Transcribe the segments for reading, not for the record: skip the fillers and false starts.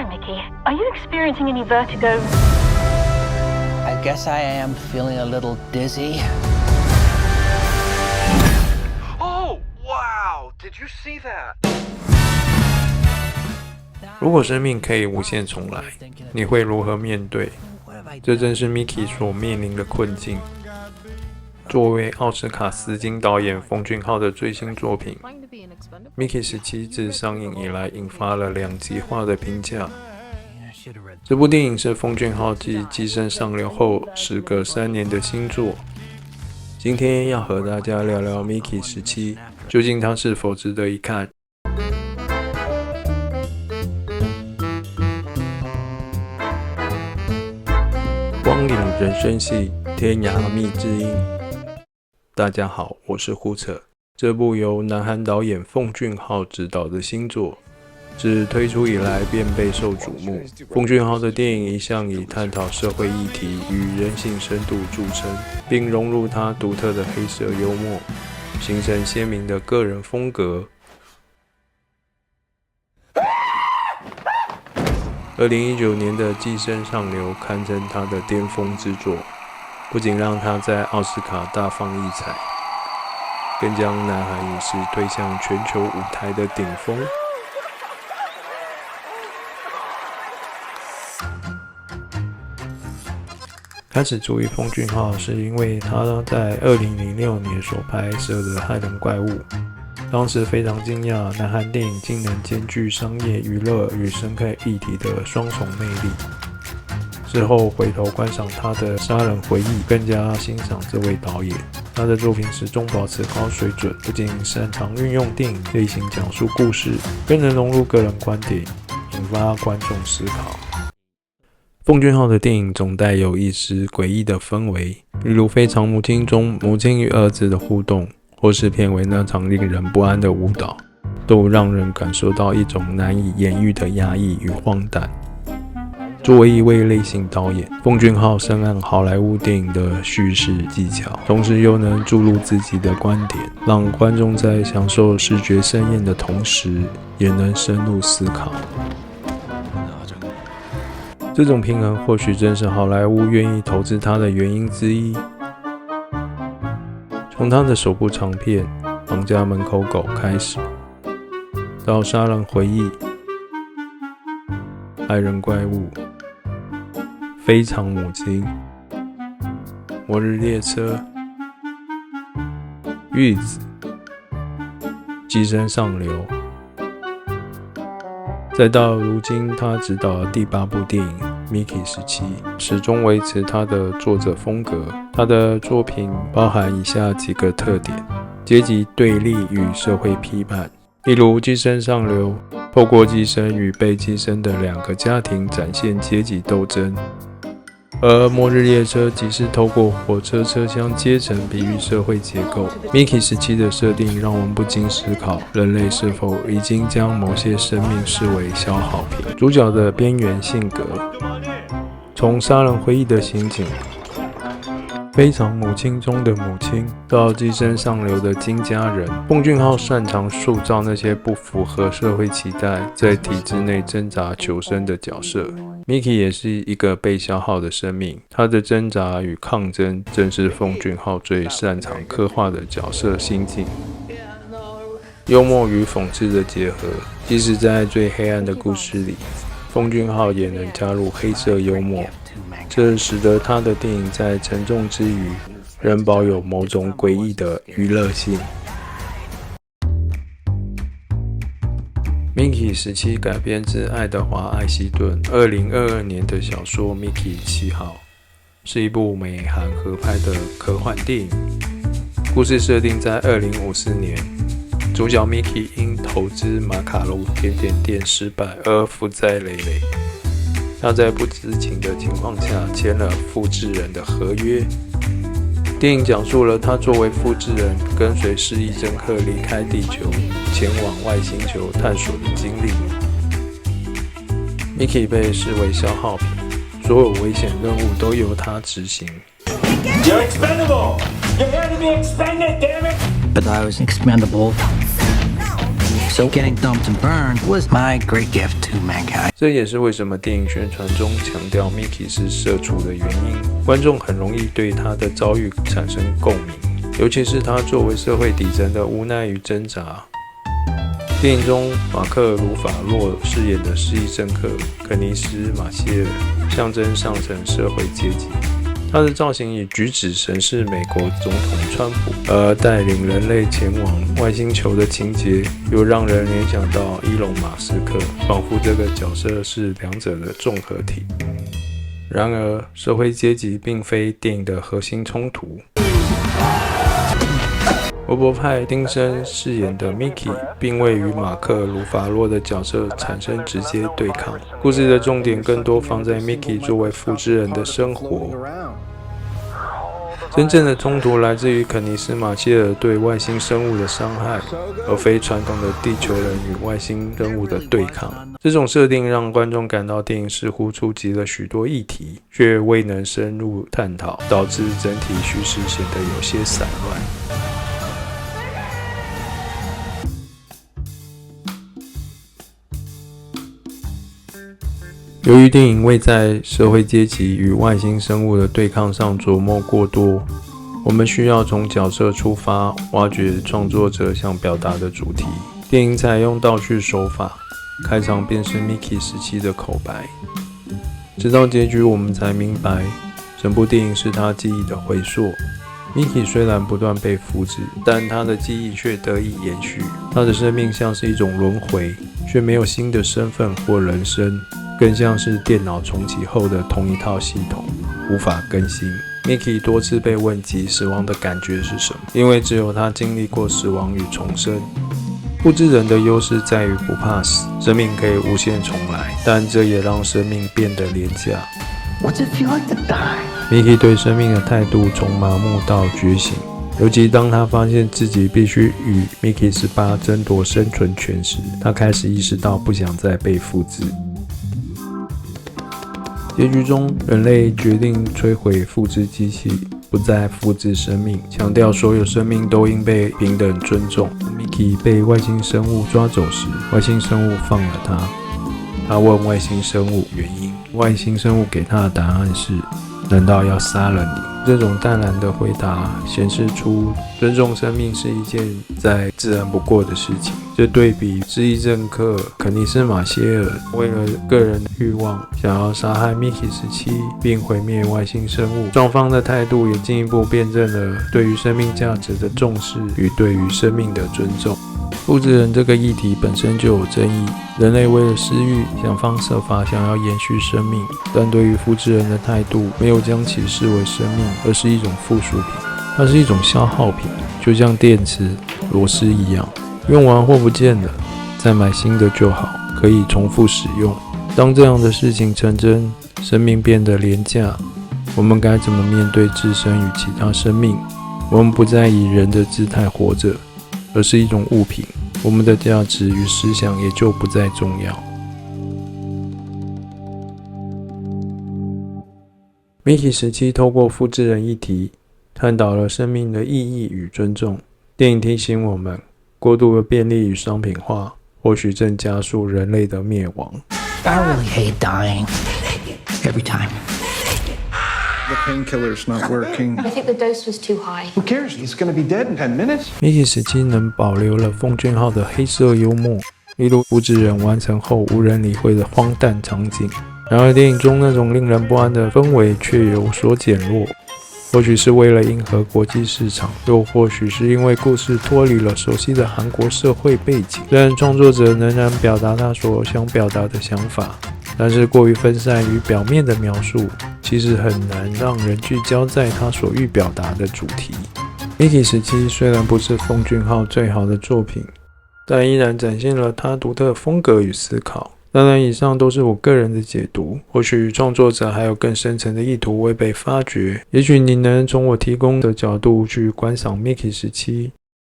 Hi, Mickey. Are you experiencing any vertigo? I guess I am feeling a little dizzy. Oh, wow! Did you see that? 如果生命可以无限重来，你会如何面对？这正是 Mickey 所面临的困境。作为奥斯卡丝金导演奉俊昊的最新作品，Mickey 17自上映以来引发了两极化的评价。这部电影是奉俊昊继《寄生上流》后时隔3年的新作。今天要和大家聊聊 Mickey 17，究竟它是否值得一看？光影人生系，天涯蜜之音。大家好，我是胡扯。这部由南韩导演奉俊昊执导的新作，自推出以来便备受瞩目。奉俊昊的电影一向以探讨社会议题与人性深度著称，并融入他独特的黑色幽默，形成鲜明的个人风格。2019年的《寄生上流》堪称他的巅峰之作，不仅让他在奥斯卡大放异彩，更将南韩影视推向全球舞台的顶峰。开始注意奉俊昊是因为他在2006年所拍摄的《害人怪物》，当时非常惊讶南韩电影竟能兼具商业娱乐与深刻议题的双重魅力。之后回头观赏他的《杀人回忆》，更加欣赏这位导演。他的作品始终保持高水准，不仅擅长运用电影类型讲述故事，更能融入个人观点，引发观众思考。奉俊昊的电影总带有一丝诡异的氛围，例如《非常母亲》中母亲与儿子的互动，或是片尾那场令人不安的舞蹈，都让人感受到一种难以言喻的压抑与荒诞。作为一位类型导演，奉俊昊深谙好莱坞电影的叙事技巧，同时又能注入自己的观点，让观众在享受视觉盛宴的同时，也能深入思考。这种平衡或许正是好莱坞愿意投资他的原因之一。从他的首部长片《房家门口狗》开始，到《杀人回忆》、《害人怪物》、《非常母亲》、《末日列车》、《玉子》、《寄生上流》，再到如今他执导的第8部电影《Mickey 17》，始终维持他的作者风格。他的作品包含以下几个特点：阶级对立与社会批判，例如《寄生上流》透过寄生与被寄生的2个家庭展现阶级斗争，而《末日列车》即是透过火车车厢阶层比喻社会结构。Mickey 17的设定让我们不禁思考，人类是否已经将某些生命视为消耗品？主角的边缘性格，从杀人回忆的刑警、非常母亲中的母亲，到寄生上流的金家人，奉俊昊擅长塑造那些不符合社会期待，在体制内挣扎求生的角色。Mickey 也是一个被消耗的生命，他的挣扎与抗争正是奉俊昊最擅长刻画的角色心境。幽默与讽刺的结合，即使在最黑暗的故事里，奉俊昊也能加入黑色幽默，这使得他的电影在沉重之余，仍保有某种诡异的娱乐性。Mickey 17改编自爱德华·艾希顿2022年的小说《Mickey 7号》，是一部美韩合拍的科幻电影。故事设定在2054年，主角 Mickey 因投资马卡龙甜点店失败而负债累累。他在不知情的情况下签了复制人的合约。电影讲述了他作为复制人跟随失忆政客离开地球，前往外星球探索的经历。Mickey 被视为消耗品，所有危险任务都由他执行。You're expendable! You're here to be expended, damn it! But I was expendable. So So getting dumped and burned was my great gift to mankind. 这也是为什么电影宣传中强调 Mickey 是社畜的原因。观众很容易对他的遭遇产生共鸣，尤其是他作为社会底层的无奈与挣扎。电影中，马克·鲁法洛饰演的失忆政客肯尼斯·马歇尔，象征上层社会阶级。他的造型与举止神似美国总统川普，而带领人类前往外星球的情节，又让人联想到伊隆·马斯克，仿佛这个角色是两者的综合体。然而，社会阶级并非电影的核心冲突。罗伯派·丁森饰演的 Mickey 并未与马克·鲁法洛的角色产生直接对抗，故事的重点更多放在 Mickey 作为复制人的生活。真正的冲突来自于肯尼斯·马歇尔对外星生物的伤害，而非传统的地球人与外星生物的对抗。这种设定让观众感到电影似乎触及了许多议题，却未能深入探讨，导致整体叙事显得有些散乱。由于电影未在社会阶级与外星生物的对抗上琢磨过多，我们需要从角色出发，挖掘创作者想表达的主题。电影采用倒叙手法，开场便是 Mickey 时期的口白，直到结局我们才明白，整部电影是他记忆的回溯。Mickey 虽然不断被复制，但他的记忆却得以延续。他的生命像是一种轮回，却没有新的身份或人生，更像是电脑重启后的同一套系统，无法更新。Mickey 多次被问及死亡的感觉是什么，因为只有他经历过死亡与重生。复制人的优势在于不怕死，生命可以无限重来，但这也让生命变得廉价。What's it feel like to die? Mickey 对生命的态度从麻木到觉醒，尤其当他发现自己必须与 Mickey 18争夺生存权时，他开始意识到不想再被复制。结局中，人类决定摧毁复制机器，不再复制生命，强调所有生命都应被平等尊重。Mickey 被外星生物抓走时，外星生物放了他。他问外星生物原因，外星生物给他的答案是：难道要杀了你？这种淡然的回答显示出尊重生命是一件再自然不过的事情。这对比失忆政客肯尼斯·马歇尔为了个人的欲望想要杀害 Mickey 17并毁灭外星生物，双方的态度也进一步辩证了对于生命价值的重视与对于生命的尊重。复制人这个议题本身就有争议，人类为了私欲想方设法想要延续生命，但对于复制人的态度没有将其视为生命，而是一种附属品，它是一种消耗品，就像电池、螺丝一样，用完或不见了，再买新的就好，可以重复使用。当这样的事情成真，生命变得廉价，我们该怎么面对自身与其他生命？我们不再以人的姿态活着，而是一种物品，我们的价值与思想也就不再重要。Mickey 17透过复制人议题，探讨了生命的意义与尊重。电影提醒我们，过度的便利与商品化，或许正加速人类的灭亡。I really hate dying. Every time. The painkiller's not working. I think the dose was too high. Who cares? He's gonna be dead in 10 minutes. Mickey 17能保留了奉俊昊的黑色幽默，例如复制人完成后无人理会的荒诞场景。然而电影中那种令人不安的氛围却有所减弱，或许是为了迎合国际市场，又或许是因为故事脱离了熟悉的韩国社会背景。虽然创作者仍然表达他所想表达的想法，但是过于分散于表面的描述，其实很难让人聚焦在他所欲表达的主题。Mickey 17虽然不是奉俊昊最好的作品，但依然展现了他独特风格与思考。当然，以上都是我个人的解读，或许创作者还有更深层的意图未被发掘。也许你能从我提供的角度去观赏 Mickey 17，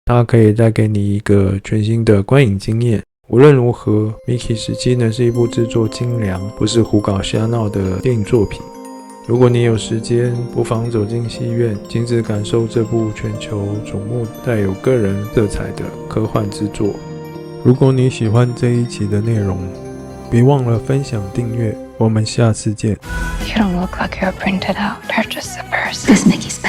它可以带给你一个全新的观影经验。无论如何， Mickey 17能是一部制作精良，不是胡搞瞎闹的电影作品。如果你有时间，不妨走进戏院，亲自感受这部全球瞩目、带有个人色彩的科幻之作。如果你喜欢这一期的内容，别忘了分享订阅，我们下次见。 You don't look like you're printed out. You're just a person. This Mickey's